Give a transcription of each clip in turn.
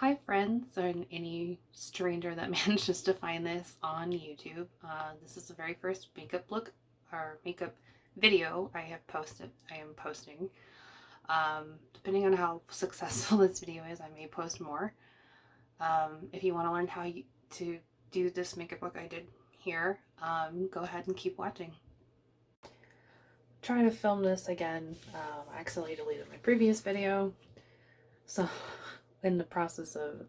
Hi friends, and any stranger that manages to find this on YouTube. This is the very first makeup look or makeup video I am posting. Depending on how successful this video is, I may post more. If you want to learn to do this makeup look I did here, go ahead and keep watching. Trying to film this again. I accidentally deleted my previous video, so in the process of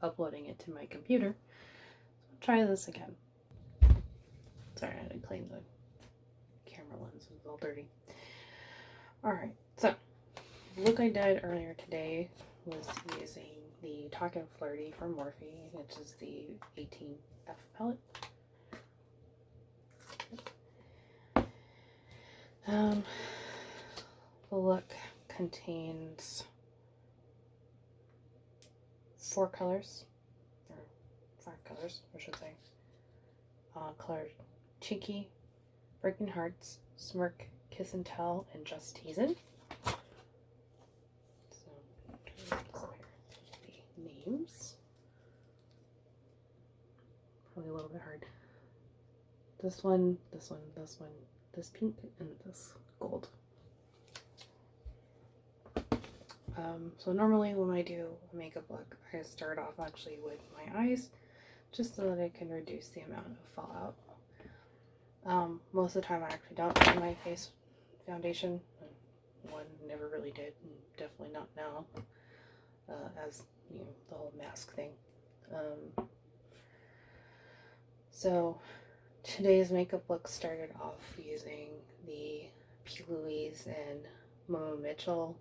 uploading it to my computer. So I'll try this again. Sorry, I had to clean the camera lens. It was all dirty. Alright, so the look I did earlier today was using the Talkin Flirty from Morphe, which is the 18F palette. The look contains 4 colors, or 5 colors, I should say. Color Cheeky, Breaking Hearts, Smirk, Kiss and Tell, and Just Teasin'. So, the names. Probably a little bit hard. This one, this one, this one, this pink, and this gold. So normally when I do a makeup look, I start off actually with my eyes, just so that I can reduce the amount of fallout. Most of the time I actually don't do my face foundation. One never really did, and definitely not now, as you know, the whole mask thing. So today's makeup look started off using the Louise and Momo Mitchell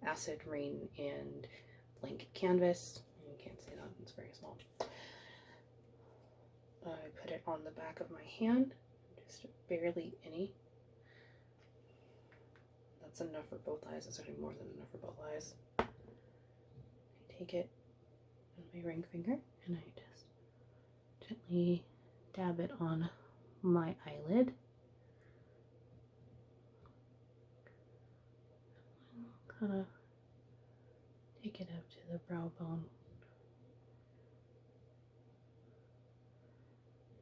Acid Rain and Blanket Canvas. You can't see that, it's very small. I put it on the back of my hand, just barely any. That's enough for both eyes. It's actually more than enough for both eyes. I take it with my ring finger and I just gently dab it on my eyelid. Kind of take it up to the brow bone.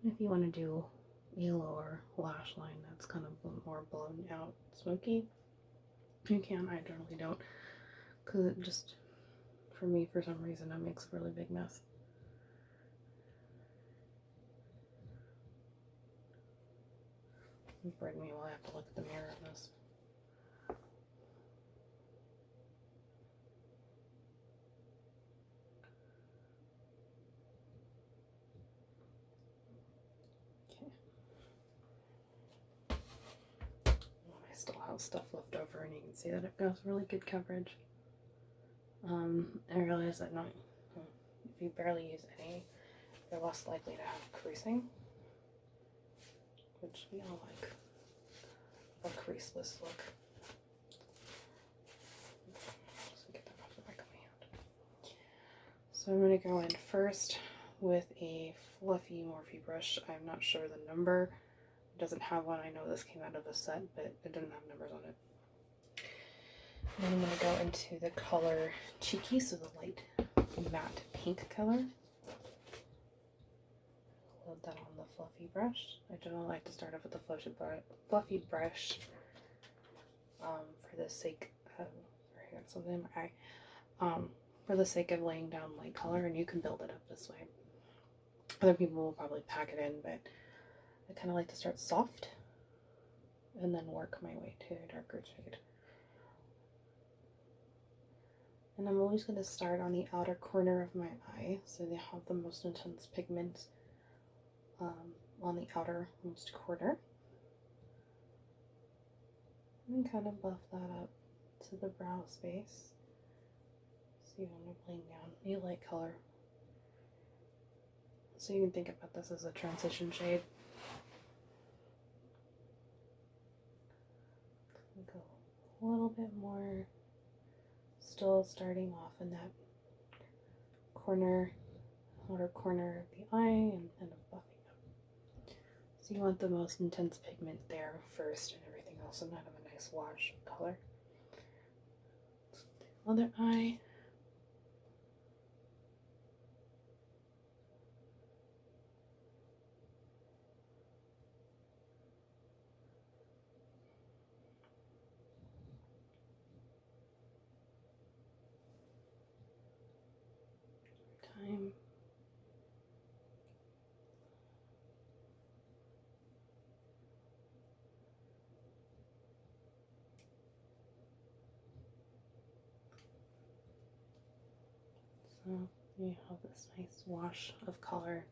If you want to do a lower lash line that's kind of more blown out smoky, you can. I generally don't, because it just, for me, for some reason, it makes a really big mess. Pardon me while I have to look at the mirror on this. I still have stuff left over, and you can see that it goes really good coverage. I realize that if you barely use any, you're less likely to have creasing, which we all like a creaseless look. Just get that off the back of my hand. So I'm going to go in first with a fluffy Morphe brush. I'm not sure the number. It doesn't have one. I know this came out of a set, but it didn't have numbers on it. And then I'm going to go into the color Cheeky, so the light matte pink color. Load that on the fluffy brush. I generally like to start off with the fluffy brush for the sake of, sorry, I got something in my eye. For the sake of laying down light color, and you can build it up this way. Other people will probably pack it in, but I kind of like to start soft and then work my way to a darker shade. And I'm always going to start on the outer corner of my eye, so they have the most intense pigment on the outermost corner. And kind of buff that up to the brow space. So you want to bring down a light color. So you can think about this as a transition shade. Go a little bit more, still starting off in that outer corner of the eye, and kind of buffing up. So you want the most intense pigment there first, and everything else will have a nice wash of color. Other eye. So you have this nice wash of color.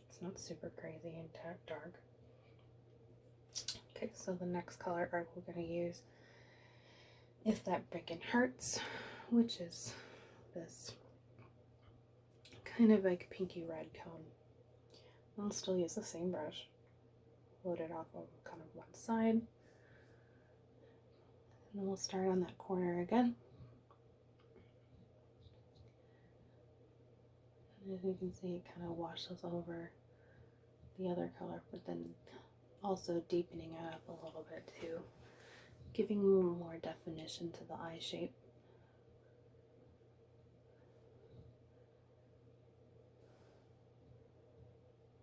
It's not super crazy and dark. Okay, so the next color we're going to use is that Breaking Hearts, which is this kind of like pinky red tone. I'll still use the same brush, load it off of kind of one side, and then we'll start on that corner again. And as you can see, it kind of washes over the other color, but then also deepening it up a little bit too, giving more definition to the eye shape.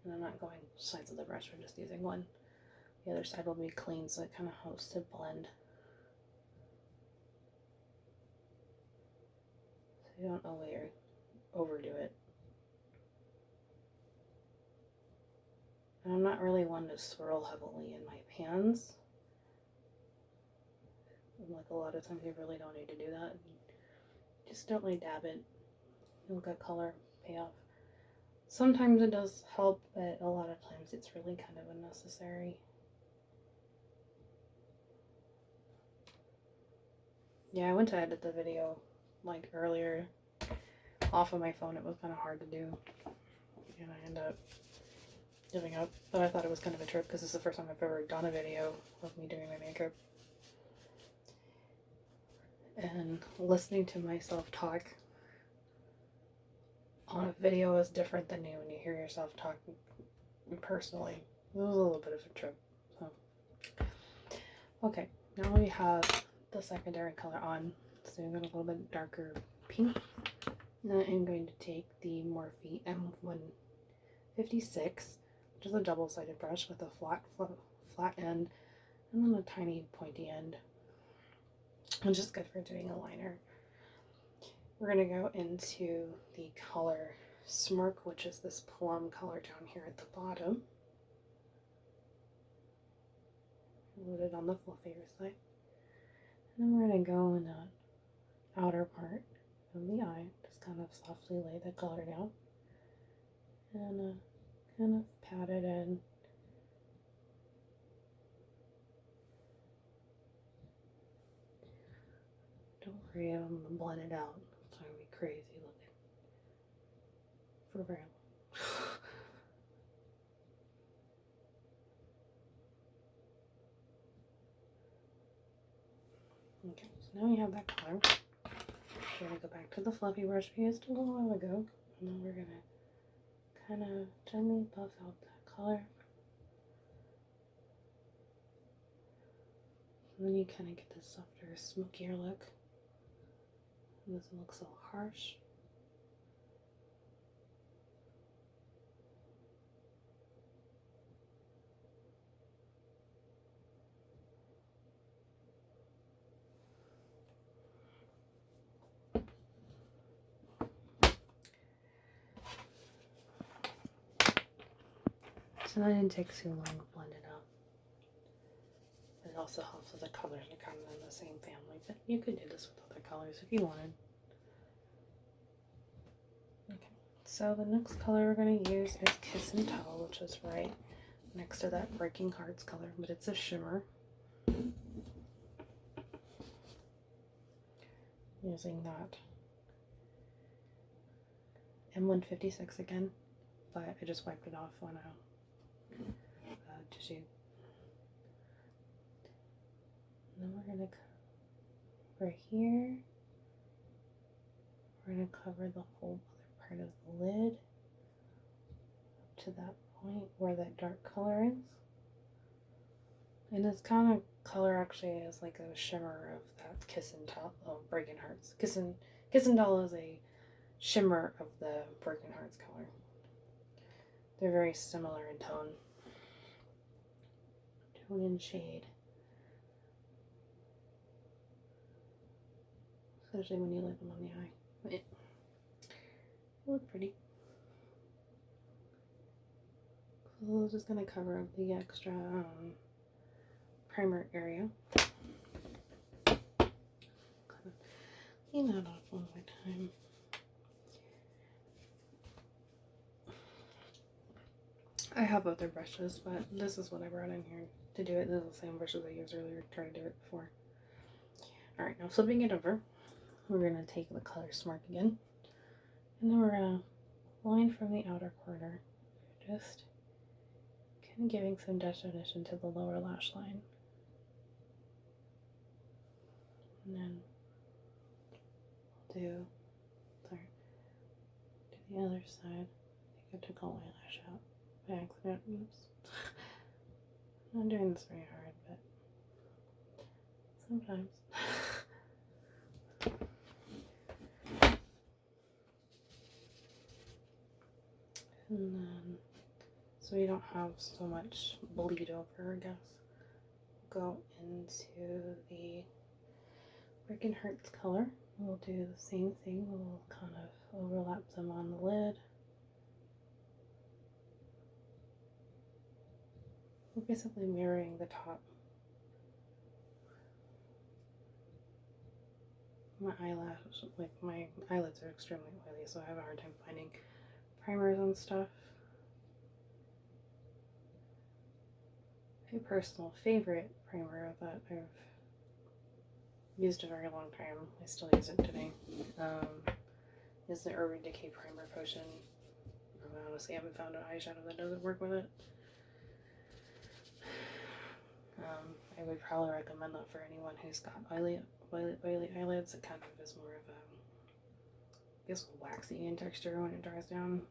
And I'm not going sides of the brush, we're just using one. The other side will be clean, so it kind of helps to blend. So you don't overdo it. And I'm not really one to swirl heavily in my pans. Like a lot of times you really don't need to do that. Just gently dab it. You'll get color payoff. Sometimes it does help, but a lot of times it's really kind of unnecessary. Yeah, I went to edit the video like earlier off of my phone. It was kind of hard to do, and I ended up giving up. But I thought it was kind of a trip because this is the first time I've ever done a video of me doing my makeup. And listening to myself talk on a video is different than when you hear yourself talk personally. It was a little bit of a trip. So. Okay, now we have the secondary color on. So I'm going a little bit darker pink. Now I'm going to take the Morphe M156, which is a double-sided brush with a flat end and then a tiny pointy end. And just good for doing a liner. We're going to go into the color Smirk, which is this plum color down here at the bottom. Load it on the fluffier side. And then we're going to go in the outer part of the eye. Just kind of softly lay the color down. And kind of pat it in. Don't worry, I'm going to blend it out. It's going to be crazy looking for very long. Okay, so now we have that color. We're going to go back to the fluffy brush we used a little while ago. And then we're going to kind of gently buff out that color. And then you kind of get this softer, smokier look. It doesn't look so harsh. So that didn't take too long to blend it out. It also helps with the colors are kind of in the same family, but you could do this with other colors if you wanted. Okay, so the next color we're going to use is Kiss and Tell, which is right next to that Breaking Hearts color, but it's a shimmer. Using that M156 again, but I just wiped it off on a tissue. And then we're going to, right here, we're going to cover the whole other part of the lid up to that point where that dark color is. And this kind of color actually is like a shimmer of that Kiss and Tell, Breaking Hearts. Kiss and Tell is a shimmer of the Breaking Hearts color. They're very similar in tone and shade. Especially when you lay them on the eye. They look pretty. So we're just going to cover up the extra primer area. Kind of clean that off one more time. I have other brushes, but this is what I brought in here to do it. This is the same brushes I used earlier to try to do it before. Alright, now flipping it over, we're going to take the color Smart again. And then we're going to line from the outer corner. Just kind of giving some definition to the lower lash line. And then do the other side. I think I took all my lash out by accident. Oops. I'm not doing this very hard, but sometimes. And then, so we don't have so much bleed over, I guess, go into the Freaking Hurts color. We'll do the same thing. We'll kind of overlap them on the lid. We're basically mirroring the top. My eyelash, like my eyelids are extremely oily, so I have a hard time finding primers and stuff. A personal favorite primer that I've used a very long time, I still use it today, is the Urban Decay Primer Potion. I honestly haven't found an eyeshadow that doesn't work with it. I would probably recommend that for anyone who's got oily eyelids. It kind of is more of a, I guess, waxy in texture when it dries down,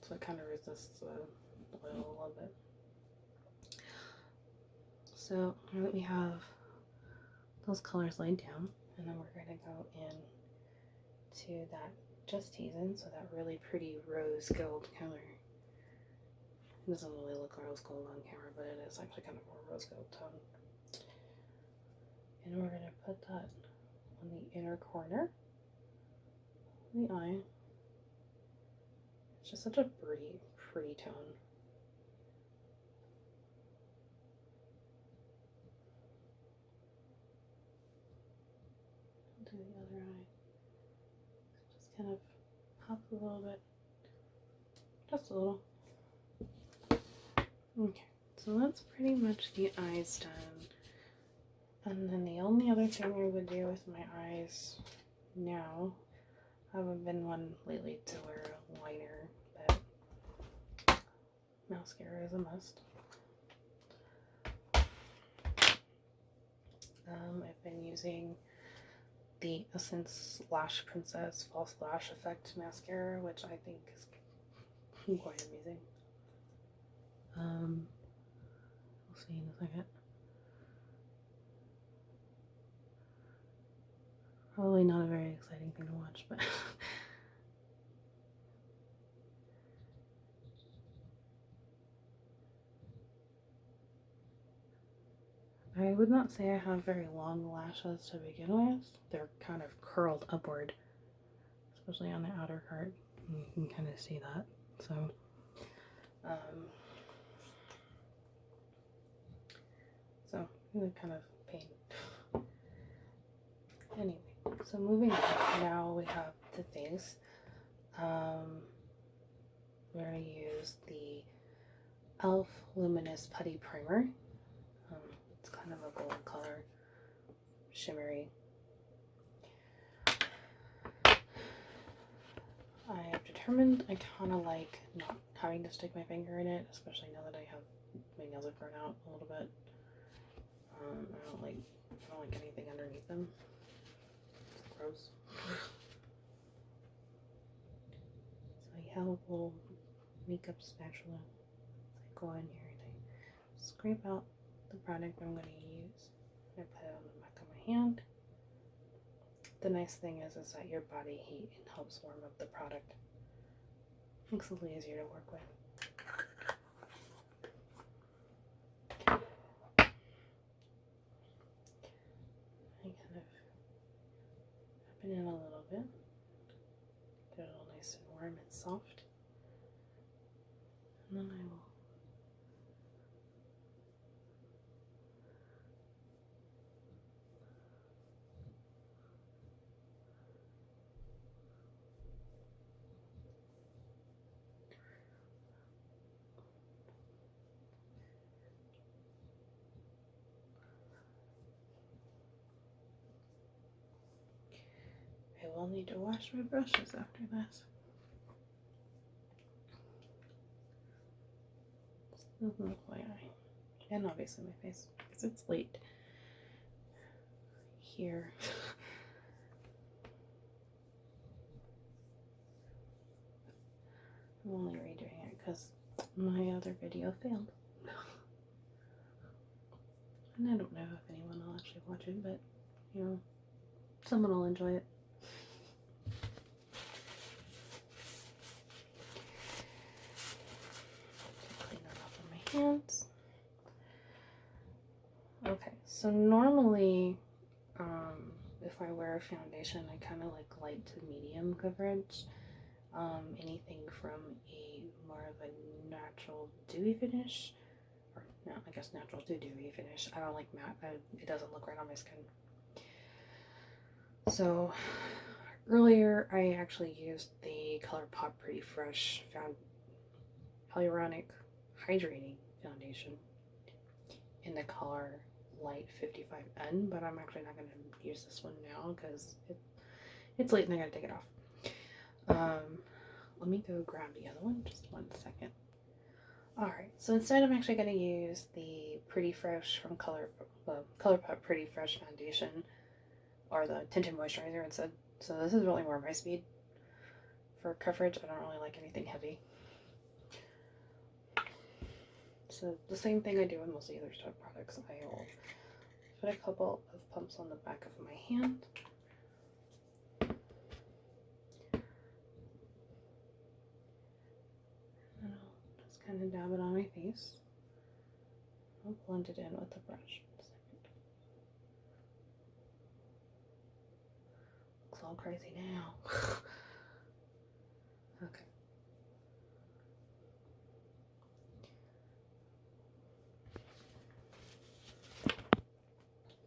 so it kind of resists the oil a little bit. So now that we have those colors laid down, and then we're going to go in to that Just Teasing, so that really pretty rose gold color. It doesn't really look rose gold on camera, but it is actually kind of a rose gold tone. And we're going to put that on the inner corner of the eye. It's just such a pretty tone. Do the other eye. Just kind of pop a little bit. Just a little. Okay, so that's pretty much the eyes done. And then the only other thing I would do with my eyes now, I haven't been one lately to wear a liner, but mascara is a must. I've been using the Essence Lash Princess False Lash Effect Mascara, which I think is quite amazing. We'll see in a second. Probably not a very exciting thing to watch, but I would not say I have very long lashes to begin with. They're kind of curled upward, especially on the outer part. You can kind of see that. So, really kind of pain. Anyway, so moving on, now we have the face. We're going to use the e.l.f. Luminous Putty Primer. It's kind of a gold color, shimmery. I have determined I kind of like not having to stick my finger in it, especially now that I have my nails have grown out a little bit. I don't like anything underneath them. It's gross. So I have a little makeup spatula. So I go in here and I scrape out the product I'm going to use. I put it on the back of my hand. The nice thing is that your body heat helps warm up the product. Makes it a little easier to work with. I kind of wrap it in a little bit. Get it all nice and warm and soft. And then I will need to wash my brushes after this. Doesn't look my eye. And obviously my face, because it's late here. I'm only redoing it because my other video failed. And I don't know if anyone will actually watch it, but, you know, someone will enjoy it. Clean it off on my hands. Okay, so normally, if I wear a foundation, I kind of like light to medium coverage. Anything from a more of a natural dewy finish, or no, I guess natural to dewy finish. I don't like matte. It doesn't look right on my skin. So earlier I actually used the Colourpop Pretty Fresh Hyaluronic Hydrating Foundation in the color Light 55N, but I'm actually not going to use this one now because it's late and I gotta take it off. Let me go grab the other one, just 1 second. Alright, so instead I'm actually going to use the Pretty Fresh from Colourpop Pretty Fresh Foundation, or the Tinted Moisturizer instead. So this is really more my speed for coverage. I don't really like anything heavy. So the same thing I do with most of the other Stuff products. I will put a couple of pumps on the back of my hand. And I'll just kind of dab it on my face. I'll blend it in with the brush. Looks all crazy now. Okay.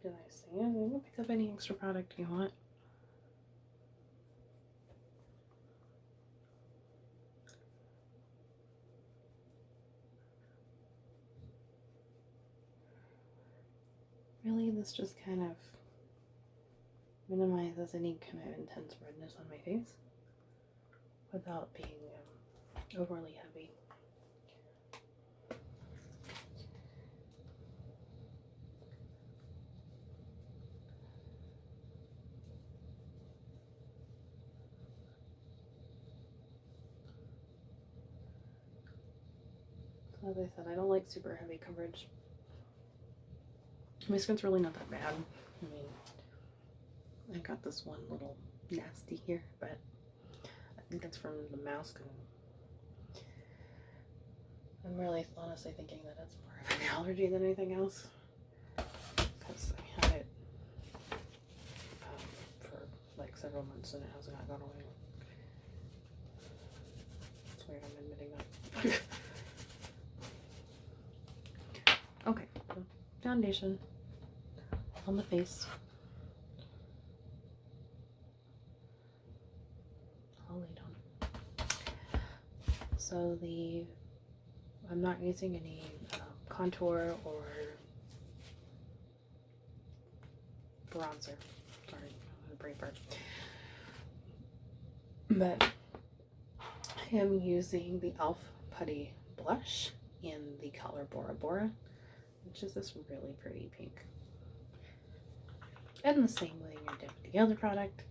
Did I say it? You can pick up any extra product you want. Really, this just kind of minimizes any kind of intense redness on my face without being overly heavy. So as I said, I don't like super heavy coverage. My skin's really not that bad. I mean, I got this one little nasty here, but I think that's from the mask. And I'm really honestly thinking that it's more of an allergy than anything else, because I had it for like several months and it has not gone away. It's weird I'm admitting that. Okay, so foundation on the face. I'll lay down. So I'm not using any contour or bronzer. Sorry, I'm brain fart. But I am using the e.l.f. Putty blush in the color Bora, which is this really pretty pink. And the same way you did with the other product.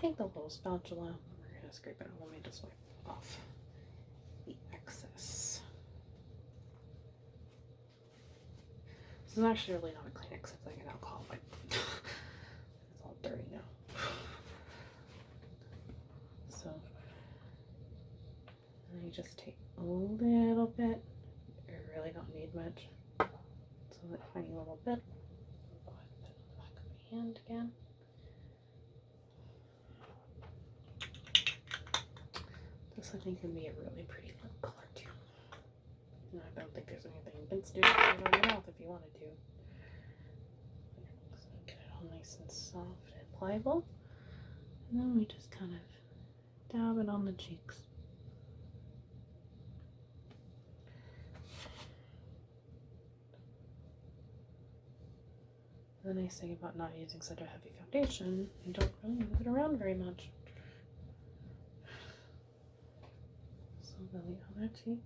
Take the little spatula. We're going to scrape it out. Let me just wipe off the excess. This is actually really not a Kleenex. It's like an alcohol wipe. It's all dirty now. So, you just take a little bit. You really don't need much. So that tiny little bit. Go ahead and put it on the back of my hand again. This I think can be a really pretty lip color too. And I don't think there's anything against doing it on your mouth if you wanted to. So get it all nice and soft and pliable. And then we just kind of dab it on the cheeks. The nice thing about not using such a heavy foundation, you don't really move it around very much. So then the other cheek.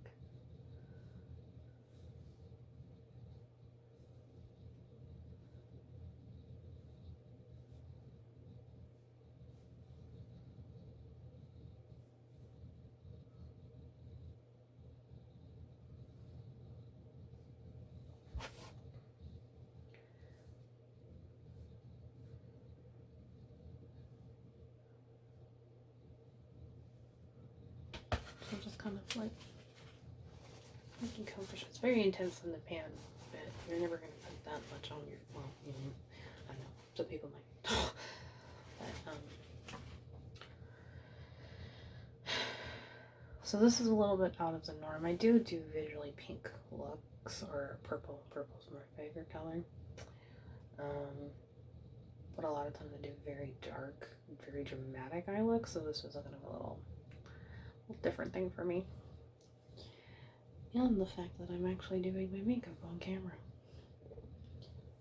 So just kind of like making coverage. It's very intense in the pan, but you're never going to put that much on your, well, you know, I don't know, some people might. But, so this is a little bit out of the norm. I do visually pink looks, or purple. Purple's my favorite color. But a lot of times I do very dark, very dramatic eye looks, so this was kind of a little different thing for me. And the fact that I'm actually doing my makeup on camera.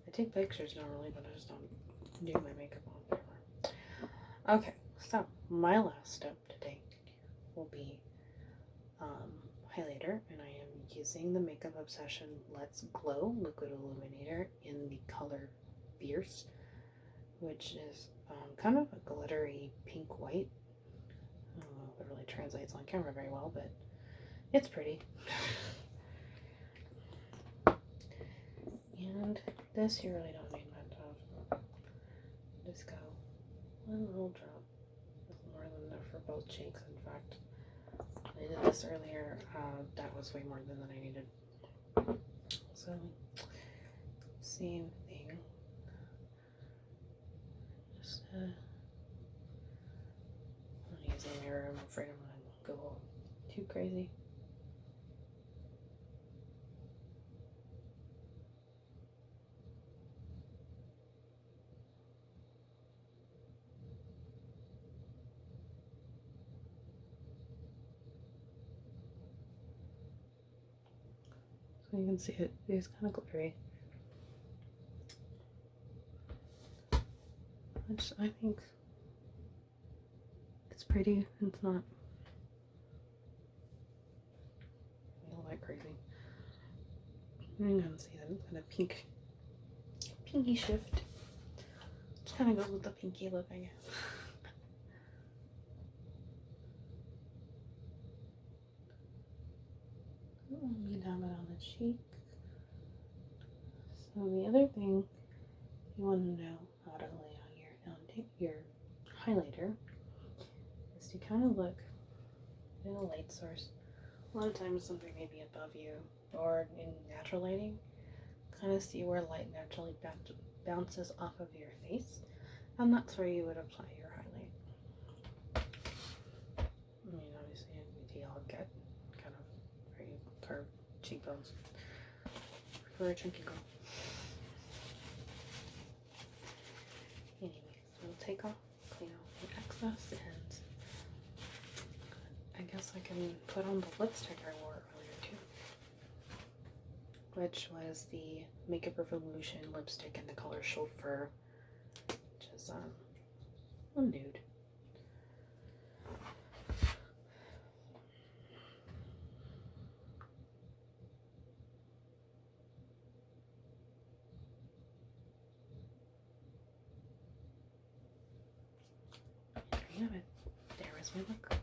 I take pictures normally, but I just don't do my makeup on camera. Okay, so my last step today will be highlighter, and I am using the Makeup Obsession Let's Glow Liquid Illuminator in the color Fierce, which is kind of a glittery pink-white. I don't know if it really translates on camera very well, but it's pretty. And this you really don't need much of. Just go one little drop. That's more than enough for both cheeks, in fact. I did this earlier. That was way more than I needed. So, same thing. Just, I'm using a mirror. I'm afraid I'm going to go too crazy. So you can see it is kind of glittery. Which I think it's pretty. It's not all that crazy. You can see that kind of pinky shift. Which kind of goes with the pinky look, I guess. You dab it on the cheek. So the other thing you want to know how to lay on your highlighter is to kind of look in a light source. A lot of times something may be above you or in natural lighting. Kind of see where light naturally bounces off of your face, and that's where you would apply your highlight. I mean, obviously, we all get kind of very curved cheekbones for a chunky girl. Anyway, so we'll take off, clean off the excess, and I guess I can put on the lipstick I wore earlier too, which was the Makeup Revolution lipstick in the color Chauffeur, which is a nude. There you have it. There is my look.